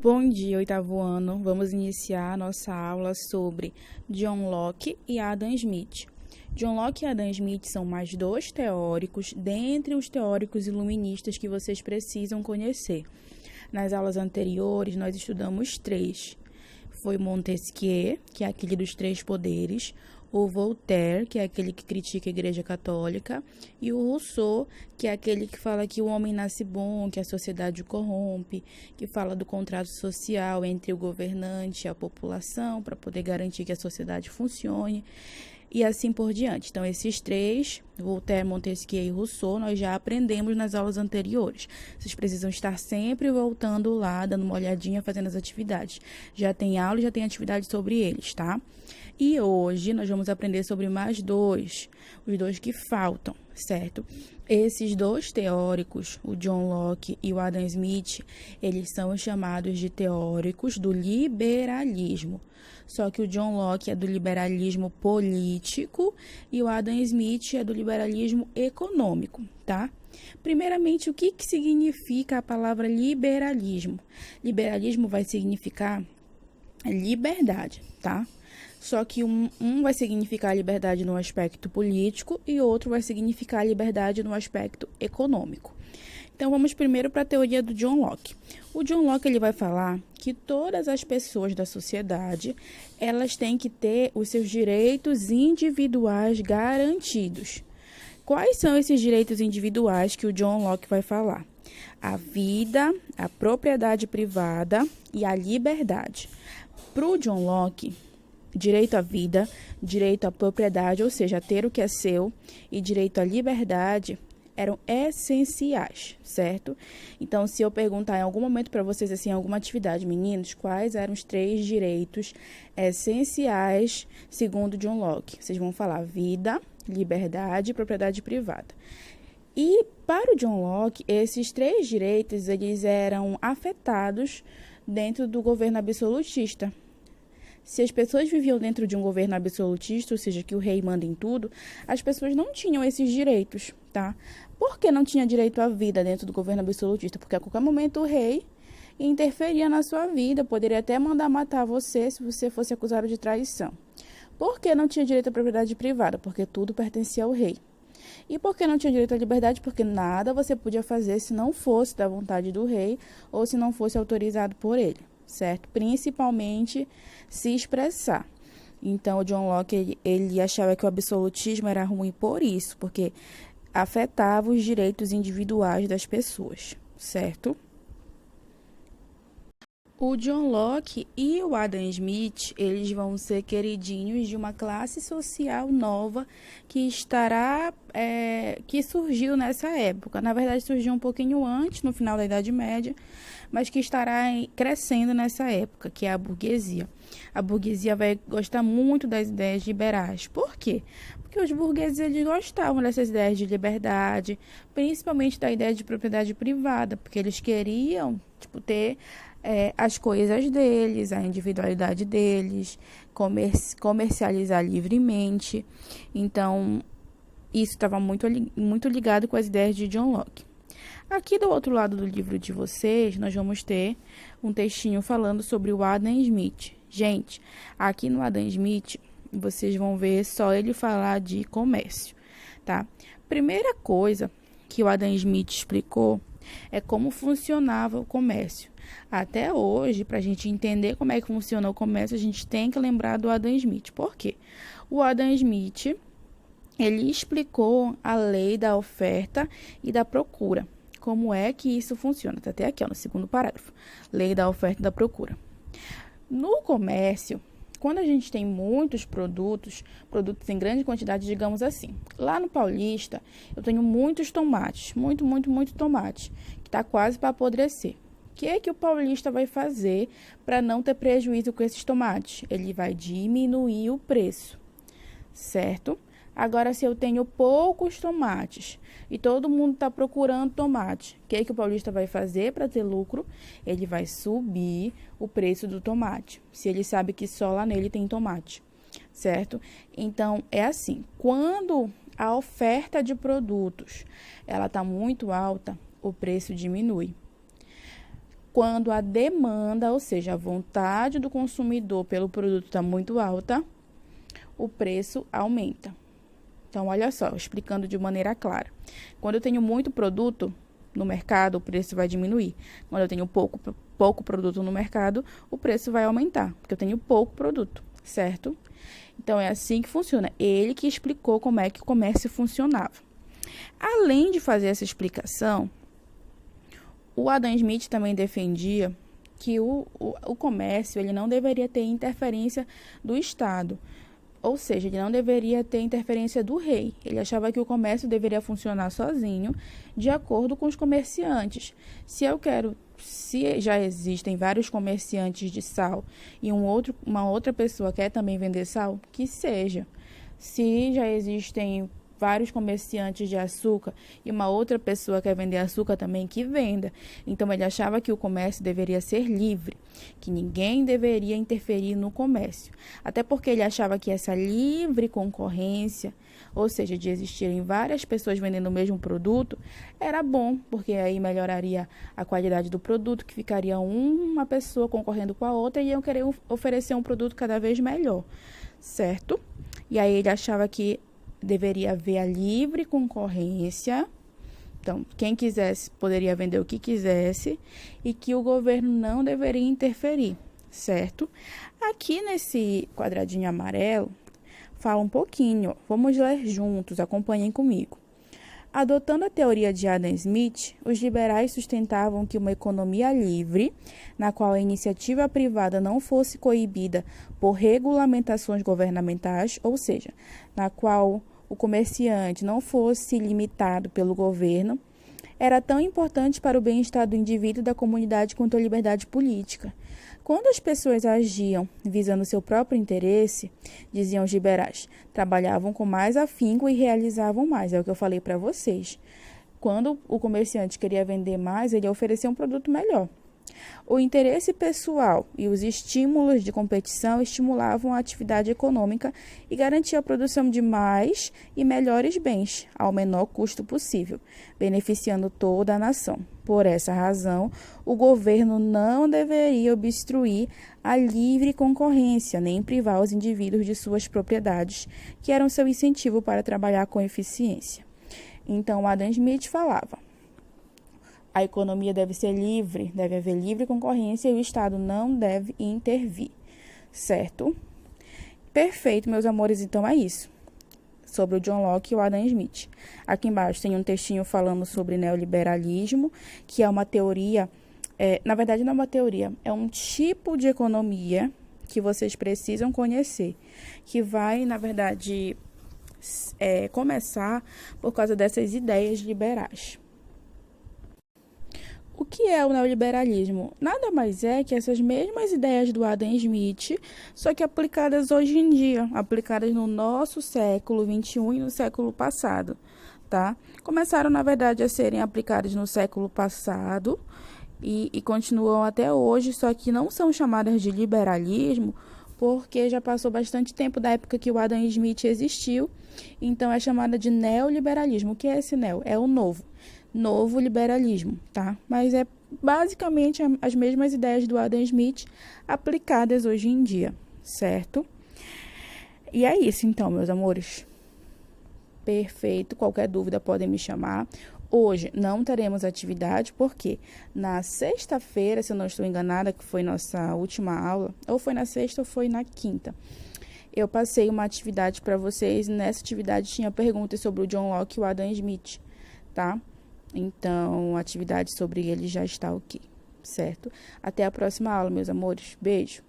Bom dia, oitavo ano. Vamos iniciar a nossa aula sobre John Locke e Adam Smith. John Locke e Adam Smith são mais dois teóricos dentre os teóricos iluministas que vocês precisam conhecer. Nas aulas anteriores, nós estudamos três. Foi Montesquieu, que é aquele dos três poderes, o Voltaire, que é aquele que critica a Igreja Católica, e o Rousseau, que é aquele que fala que o homem nasce bom, que a sociedade o corrompe, que fala do contrato social entre o governante e a população para poder garantir que a sociedade funcione, e assim por diante. Então, esses três, Voltaire, Montesquieu e Rousseau, nós já aprendemos nas aulas anteriores. Vocês precisam estar sempre voltando lá, dando uma olhadinha, fazendo as atividades. Já tem aula e já tem atividade sobre eles, tá? E hoje nós vamos aprender sobre mais dois, os dois que faltam, certo? Esses dois teóricos, o John Locke e o Adam Smith, eles são chamados de teóricos do liberalismo. Só que o John Locke é do liberalismo político e o Adam Smith é do liberalismo econômico, tá? Primeiramente, o que significa a palavra liberalismo? Liberalismo vai significar liberdade, tá? Só que um vai significar liberdade no aspecto político e outro vai significar liberdade no aspecto econômico. Então, vamos primeiro para a teoria do John Locke. O John Locke ele vai falar que todas as pessoas da sociedade, elas têm que ter os seus direitos individuais garantidos. Quais são esses direitos individuais que o John Locke vai falar? A vida, a propriedade privada e a liberdade. Para o John Locke, direito à vida, direito à propriedade, ou seja, ter o que é seu, e direito à liberdade eram essenciais, certo? Então, se eu perguntar em algum momento para vocês, assim, em alguma atividade, meninos, quais eram os três direitos essenciais segundo John Locke? Vocês vão falar vida, liberdade e propriedade privada. E para o John Locke, esses três direitos, eles eram afetados dentro do governo absolutista. Se as pessoas viviam dentro de um governo absolutista, ou seja, que o rei manda em tudo, as pessoas não tinham esses direitos, tá? Por que não tinha direito à vida dentro do governo absolutista? Porque a qualquer momento o rei interferia na sua vida, poderia até mandar matar você se você fosse acusado de traição. Por que não tinha direito à propriedade privada? Porque tudo pertencia ao rei. E por que não tinha direito à liberdade? Porque nada você podia fazer se não fosse da vontade do rei ou se não fosse autorizado por ele, certo? Principalmente se expressar. Então, o John Locke, ele achava que o absolutismo era ruim por isso, porque afetava os direitos individuais das pessoas, certo? O John Locke e o Adam Smith, eles vão ser queridinhos de uma classe social nova que que surgiu nessa época. Na verdade, surgiu um pouquinho antes, no final da Idade Média, mas que estará crescendo nessa época, que é a burguesia. A burguesia vai gostar muito das ideias liberais. Por quê? Porque os burgueses eles gostavam dessas ideias de liberdade, principalmente da ideia de propriedade privada, porque eles queriam, ter as coisas deles, a individualidade deles, comercializar livremente. Então, isso estava muito ligado com as ideias de John Locke. Aqui do outro lado do livro de vocês, nós vamos ter um textinho falando sobre o Adam Smith. Gente, aqui no Adam Smith, vocês vão ver só ele falar de comércio, tá? Primeira coisa que o Adam Smith explicou é como funcionava o comércio. Até hoje, para a gente entender como é que funciona o comércio, a gente tem que lembrar do Adam Smith. Por quê? O Adam Smith, ele explicou a lei da oferta e da procura. Como é que isso funciona? Está até aqui, no segundo parágrafo. Lei da oferta e da procura. No comércio, quando a gente tem muitos produtos em grande quantidade, digamos assim. Lá no Paulista, eu tenho muitos tomates, muito tomate, que está quase para apodrecer. O que é que o paulista vai fazer para não ter prejuízo com esses tomates? Ele vai diminuir o preço, certo? Agora, se eu tenho poucos tomates e todo mundo está procurando tomate, o que é que o paulista vai fazer para ter lucro? Ele vai subir o preço do tomate, se ele sabe que só lá nele tem tomate, certo? Então, é assim, quando a oferta de produtos ela está muito alta, o preço diminui. Quando a demanda, ou seja, a vontade do consumidor pelo produto está muito alta, o preço aumenta. Então, olha só, explicando de maneira clara. Quando eu tenho muito produto no mercado, o preço vai diminuir. Quando eu tenho pouco produto no mercado, o preço vai aumentar, porque eu tenho pouco produto, certo? Então, é assim que funciona. Ele que explicou como é que o comércio funcionava. Além de fazer essa explicação, o Adam Smith também defendia que o comércio ele não deveria ter interferência do Estado. Ou seja, ele não deveria ter interferência do rei. Ele achava que o comércio deveria funcionar sozinho, de acordo com os comerciantes. Se já existem vários comerciantes de sal e uma outra pessoa quer também vender sal, que seja. Se já existem vários comerciantes de açúcar e uma outra pessoa quer vender açúcar também, que venda. Então, ele achava que o comércio deveria ser livre, que ninguém deveria interferir no comércio. Até porque ele achava que essa livre concorrência, ou seja, de existirem várias pessoas vendendo o mesmo produto, era bom, porque aí melhoraria a qualidade do produto, que ficaria uma pessoa concorrendo com a outra e iam querer oferecer um produto cada vez melhor, certo? E aí ele achava que deveria haver a livre concorrência. Então, quem quisesse poderia vender o que quisesse e que o governo não deveria interferir, certo? Aqui nesse quadradinho amarelo, fala um pouquinho, ó. Vamos ler juntos, acompanhem comigo. Adotando a teoria de Adam Smith, os liberais sustentavam que uma economia livre, na qual a iniciativa privada não fosse coibida por regulamentações governamentais, ou seja, na qual o comerciante não fosse limitado pelo governo, era tão importante para o bem-estar do indivíduo e da comunidade quanto a liberdade política. Quando as pessoas agiam visando seu próprio interesse, diziam os liberais, trabalhavam com mais afinco e realizavam mais. É o que eu falei para vocês. Quando o comerciante queria vender mais, ele oferecia um produto melhor. O interesse pessoal e os estímulos de competição estimulavam a atividade econômica e garantiam a produção de mais e melhores bens, ao menor custo possível, beneficiando toda a nação. Por essa razão, o governo não deveria obstruir a livre concorrência, nem privar os indivíduos de suas propriedades, que eram seu incentivo para trabalhar com eficiência. Então, Adam Smith falava: a economia deve ser livre, deve haver livre concorrência e o Estado não deve intervir, certo? Perfeito, meus amores, então é isso. Sobre o John Locke e o Adam Smith. Aqui embaixo tem um textinho falando sobre neoliberalismo, que é uma teoria, na verdade não é uma teoria, é um tipo de economia que vocês precisam conhecer, que vai, na verdade, começar por causa dessas ideias liberais. O que é o neoliberalismo? Nada mais é que essas mesmas ideias do Adam Smith, só que aplicadas hoje em dia, aplicadas no nosso século XXI e no século passado, tá? Começaram, na verdade, a serem aplicadas no século passado e continuam até hoje, só que não são chamadas de liberalismo, porque já passou bastante tempo da época que o Adam Smith existiu, então é chamada de neoliberalismo. O que é esse neo? É o novo liberalismo, tá? Mas é basicamente as mesmas ideias do Adam Smith aplicadas hoje em dia, certo? E é isso então, meus amores. Perfeito, qualquer dúvida podem me chamar. Hoje não teremos atividade, porque na sexta-feira, se eu não estou enganada, que foi nossa última aula, ou foi na sexta ou foi na quinta, eu passei uma atividade para vocês. Nessa atividade tinha perguntas sobre o John Locke e o Adam Smith, tá? Então, a atividade sobre ele já está ok, certo? Até a próxima aula, meus amores. Beijo!